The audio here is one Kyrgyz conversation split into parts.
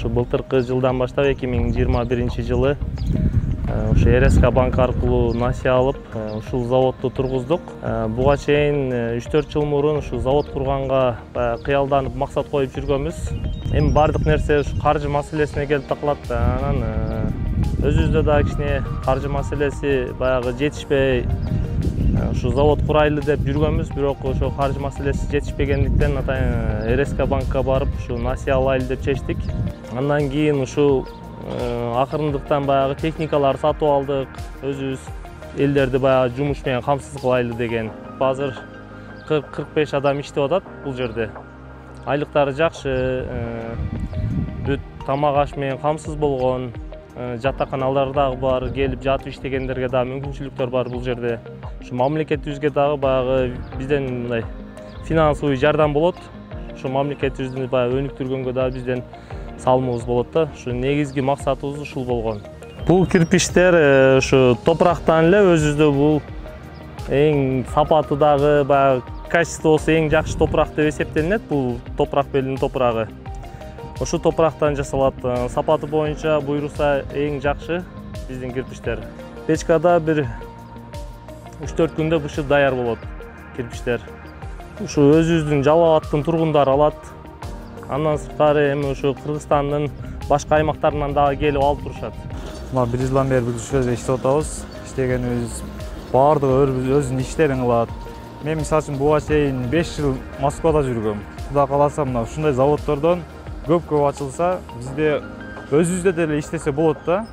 Ушу былтыркы жылдан баштап 2021 жылы ушу РСК банк аркылуу насыя алып, ушул заводду тургуздук. Буга чейин 3-4 жыл мурун ушу завод курганга кыялданып максат коюп жүргөнбүз. Эми бардык нерсе ушу каржы маселесине келип такалат. Анан өзүбүздө да кичине каржы маселеси баягы жетишпей, ушу завод курайлы деп жүргөнбүз, бирок ошо каржы маселеси жетишпегендиктен РСК банкка барып ушу насыя алайлы деп чечтик. Андан кийин ушу акырындыктан баягы техникалар сатып алдык, өзүбүз элдерди баягы жумуш менен камсыз кылайлы деген. Азыр 40-45 адам иштеп атат бул жерде. Айлыктары жакшы, бүт тамак аш менен камсыз болгон, жатаканалар дагы бар, келип жатып иштегендерге дагы мүмкүнчүлүктөр бар бул жерде. Ушу мамлекетибизге дагы баягы бизден мындай финансовый жардам болот. Ушу мамлекетибизди баягы өнүктүргөнгө дагы бизден салымыбыз болот да. Ушу негизги максатыбыз ушул болгон. Бул кирпичтер ушу топурактан эле өзүбүздө бул эң сапаты дагы баягы качествосу эң жакшы топурак деп эсептелинет. Бул топурак белинин топурагы. Ошол топурактан жасалат. Сапаты боюнча буйруса эң жакшы биздин кирпичтер. Печкада бир 3-4 күндө бышып даяр болот кирпичтер. Ушу өзүбүздүн Жалал Абадтын тургундары алат. Андан сырткары эми ушу Кыргызстандын башка аймактарынан дагы келип алып турушат. Мына 1 жылдан бери биз ушул жерде иштеп атабыз. Иштегенибиз баардыгы өзүнүн иштерин кылат. Мен мисалы үчүн буга чейин 5 жыл Москвада жүргөм. Кудай кааласа мына ушундай заводдордон көп ачылса, бизде өзүбүздө деле иштесе болот да.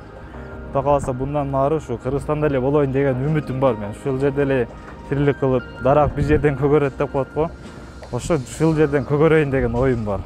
Кудай кааласа bundan нары ушу Кыргызстанда эле болоюн деген үмүтүм бар мен. Ушул жерде эле тирилик кылып, дарак бир жерден көгөрөт деп коет го. Ошо ушул жерден көгөрөйүн деген оюм бар.